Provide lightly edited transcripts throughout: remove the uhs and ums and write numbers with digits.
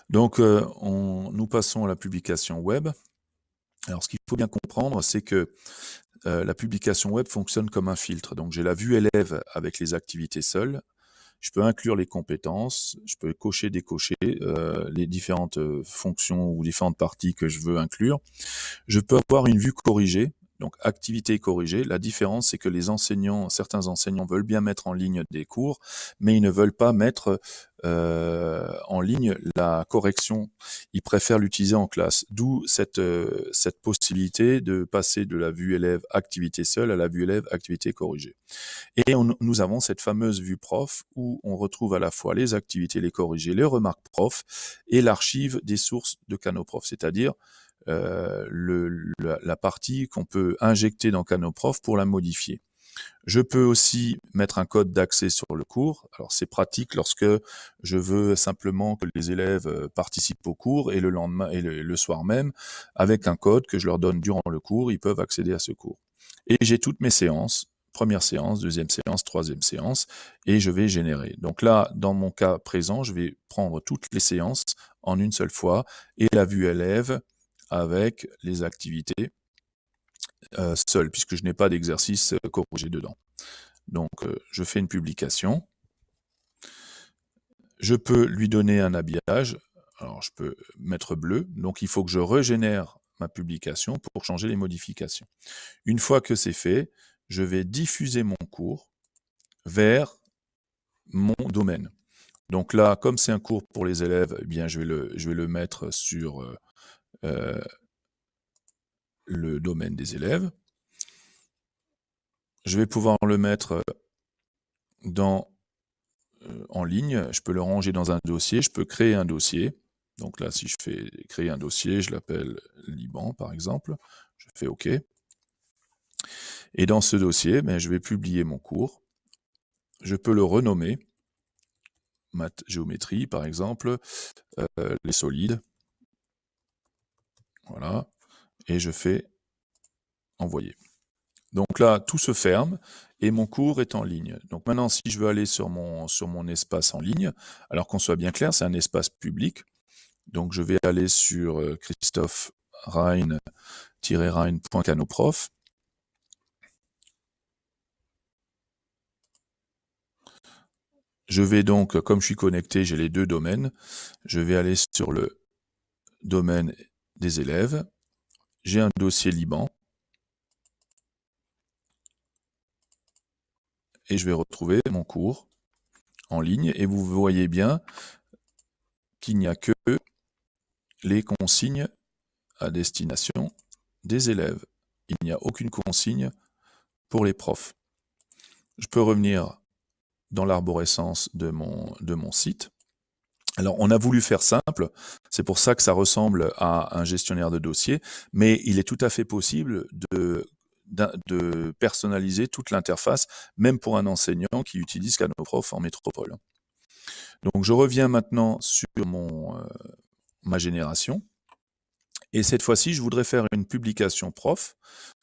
Donc, nous passons à la publication web. Alors, ce qu'il faut bien comprendre, c'est que la publication web fonctionne comme un filtre. Donc, j'ai la vue élève avec les activités seules. Je peux inclure les compétences, je peux cocher, décocher les différentes fonctions ou différentes parties que je veux inclure. Je peux avoir une vue corrigée, donc activité corrigée. La différence, c'est que certains enseignants veulent bien mettre en ligne des cours, mais ils ne veulent pas mettre en ligne la correction. Ils préfèrent l'utiliser en classe. D'où cette possibilité de passer de la vue élève activité seule à la vue élève activité corrigée. Et nous avons cette fameuse vue prof où on retrouve à la fois les activités, les corrigés, les remarques prof et l'archive des sources de Canoprof, c'est-à-dire la partie qu'on peut injecter dans Canoprof pour la modifier. Je peux aussi mettre un code d'accès sur le cours. Alors c'est pratique lorsque je veux simplement que les élèves participent au cours et le lendemain et le soir même, avec un code que je leur donne durant le cours, ils peuvent accéder à ce cours. Et j'ai toutes mes séances, première séance, deuxième séance, troisième séance, et je vais générer. Donc là, dans mon cas présent, je vais prendre toutes les séances en une seule fois et la vue élève avec les activités seul, puisque je n'ai pas d'exercice corrigé dedans. Donc, je fais une publication. Je peux lui donner un habillage. Alors, je peux mettre bleu. Donc, il faut que je régénère ma publication pour changer les modifications. Une fois que c'est fait, je vais diffuser mon cours vers mon domaine. Donc là, comme c'est un cours pour les élèves, eh bien, je vais le mettre sur le domaine des élèves. Je vais pouvoir le mettre en ligne, je peux le ranger dans un dossier, je peux créer un dossier. Donc là, si je fais créer un dossier, je l'appelle Liban, par exemple. Je fais OK. Et dans ce dossier, je vais publier mon cours. Je peux le renommer. Maths géométrie, par exemple. Les solides. Voilà. Et je fais envoyer. Donc là, tout se ferme et mon cours est en ligne. Donc maintenant, si je veux aller sur mon espace en ligne, alors qu'on soit bien clair, c'est un espace public. Donc je vais aller sur Christophe Rein-Rein.canoprof. Je vais donc, comme je suis connecté, j'ai les deux domaines. Je vais aller sur le domaine des élèves. J'ai un dossier Liban. Et je vais retrouver mon cours en ligne. Et vous voyez bien qu'il n'y a que les consignes à destination des élèves. Il n'y a aucune consigne pour les profs. Je peux revenir dans l'arborescence de mon site. Alors, on a voulu faire simple, c'est pour ça que ça ressemble à un gestionnaire de dossier, mais il est tout à fait possible de personnaliser toute l'interface, même pour un enseignant qui utilise Canoprof en métropole. Donc, je reviens maintenant sur ma génération, et cette fois-ci, je voudrais faire une publication prof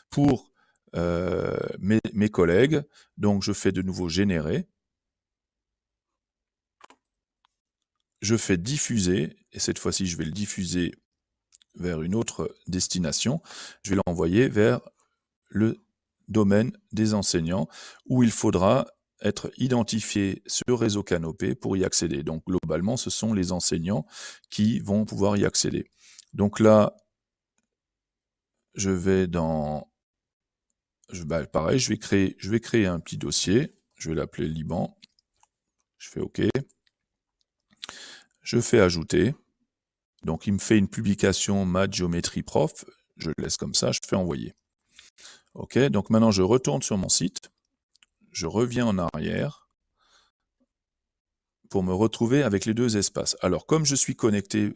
pour mes collègues. Donc, je fais de nouveau générer. Je fais diffuser, et cette fois-ci, je vais le diffuser vers une autre destination. Je vais l'envoyer vers le domaine des enseignants, où il faudra être identifié sur Réseau Canopé pour y accéder. Donc, globalement, ce sont les enseignants qui vont pouvoir y accéder. Donc là, je vais dans... pareil, je vais créer un petit dossier. Je vais l'appeler Liban. Je fais OK. Je fais ajouter. Donc, il me fait une publication maths géométrie prof. Je le laisse comme ça. Je fais envoyer. OK. Donc, maintenant, je retourne sur mon site. Je reviens en arrière pour me retrouver avec les deux espaces. Alors, comme je suis connecté,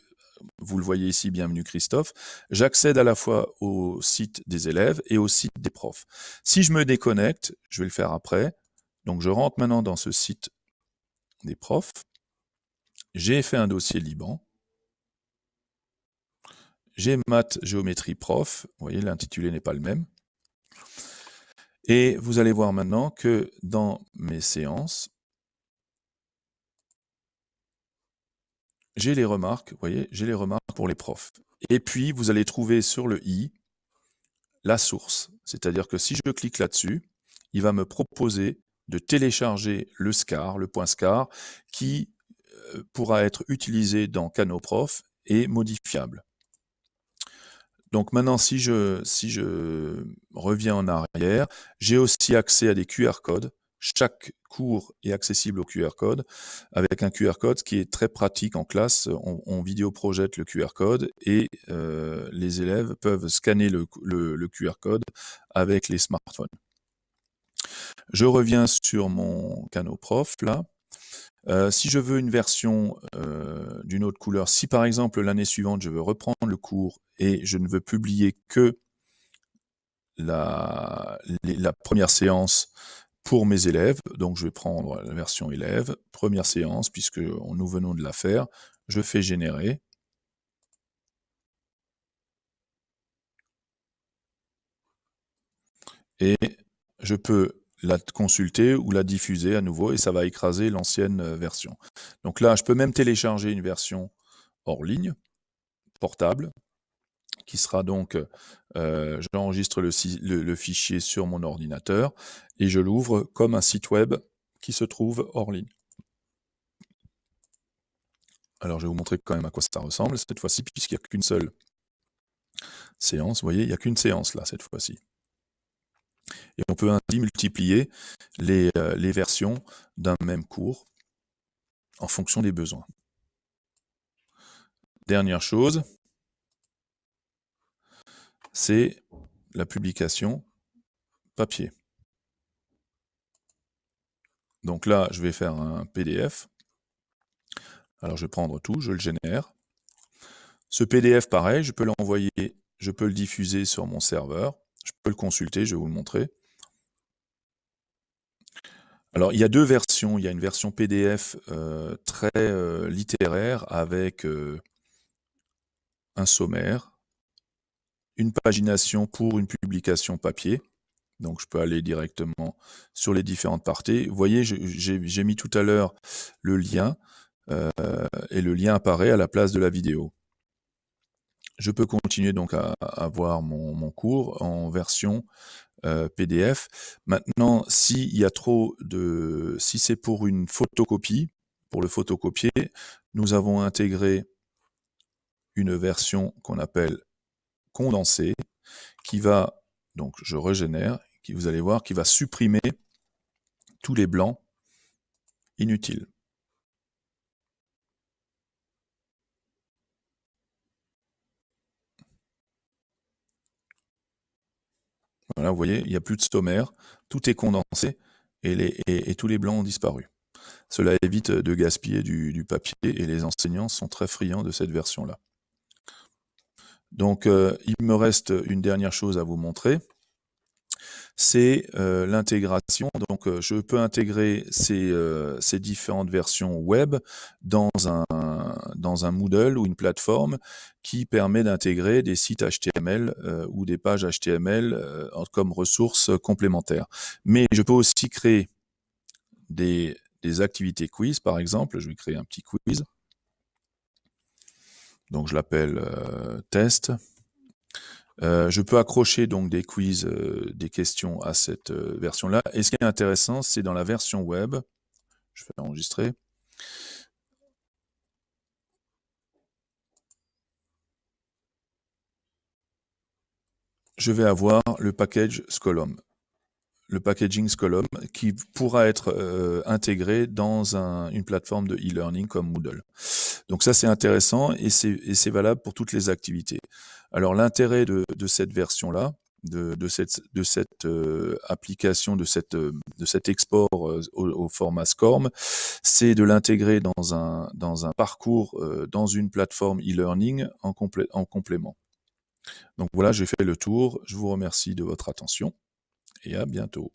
vous le voyez ici, bienvenue Christophe, j'accède à la fois au site des élèves et au site des profs. Si je me déconnecte, je vais le faire après. Donc, je rentre maintenant dans ce site des profs. J'ai fait un dossier Liban. J'ai maths géométrie prof. Vous voyez, l'intitulé n'est pas le même. Et vous allez voir maintenant que dans mes séances, j'ai les remarques, vous voyez, j'ai les remarques pour les profs. Et puis, vous allez trouver sur le i la source. C'est-à-dire que si je clique là-dessus, il va me proposer de télécharger le SCAR, le point SCAR, qui pourra être utilisé dans Canoprof et modifiable. Donc maintenant, si je reviens en arrière, j'ai aussi accès à des QR codes. Chaque cours est accessible au QR code, avec un QR code qui est très pratique en classe. On vidéoprojette le QR code et les élèves peuvent scanner le QR code avec les smartphones. Je reviens sur mon Canoprof, là. Si je veux une version d'une autre couleur, si par exemple l'année suivante je veux reprendre le cours et je ne veux publier que la première séance pour mes élèves, donc je vais prendre la version élève, première séance, puisque nous venons de la faire, je fais générer. Et je peux la consulter ou la diffuser à nouveau et ça va écraser l'ancienne version. Donc là, je peux même télécharger une version hors ligne, portable, qui sera donc, j'enregistre le fichier sur mon ordinateur et je l'ouvre comme un site web qui se trouve hors ligne. Alors je vais vous montrer quand même à quoi ça ressemble cette fois-ci, puisqu'il n'y a qu'une seule séance. Vous voyez, il n'y a qu'une séance là cette fois-ci. Et on peut ainsi multiplier les versions d'un même cours en fonction des besoins. Dernière chose, c'est la publication papier. Donc là, je vais faire un PDF. Alors je vais prendre tout, je le génère. Ce PDF, pareil, je peux l'envoyer, je peux le diffuser sur mon serveur. Je peux le consulter, je vais vous le montrer. Alors, il y a deux versions. Il y a une version PDF très littéraire avec un sommaire, une pagination pour une publication papier. Donc, je peux aller directement sur les différentes parties. Vous voyez, j'ai mis tout à l'heure le lien et le lien apparaît à la place de la vidéo. Je peux continuer donc à voir mon cours en version PDF. Maintenant, si c'est pour une photocopie, pour le photocopier, nous avons intégré une version qu'on appelle condensée, qui va, donc je régénère, qui vous allez voir, qui va supprimer tous les blancs inutiles. Voilà, vous voyez, il n'y a plus de sommaire, tout est condensé et tous les blancs ont disparu. Cela évite de gaspiller du papier et les enseignants sont très friands de cette version-là. Donc, il me reste une dernière chose à vous montrer, c'est l'intégration. Donc, je peux intégrer ces différentes versions web dans un Moodle ou une plateforme qui permet d'intégrer des sites HTML ou des pages HTML comme ressources complémentaires. Mais je peux aussi créer des activités quiz, par exemple. Je vais créer un petit quiz. Donc, je l'appelle test. Je peux accrocher donc des quiz, des questions à cette version-là. Et ce qui est intéressant, c'est dans la version web. Je vais enregistrer. Je vais avoir le package Scholem. Le packaging Scholem qui pourra être intégré dans une plateforme de e-learning comme Moodle. Donc ça, c'est intéressant et c'est valable pour toutes les activités. Alors l'intérêt de cette version-là, de cette application, de cet export au format SCORM, c'est de l'intégrer dans un parcours, dans une plateforme e-learning en complément. Donc voilà, j'ai fait le tour. Je vous remercie de votre attention et à bientôt.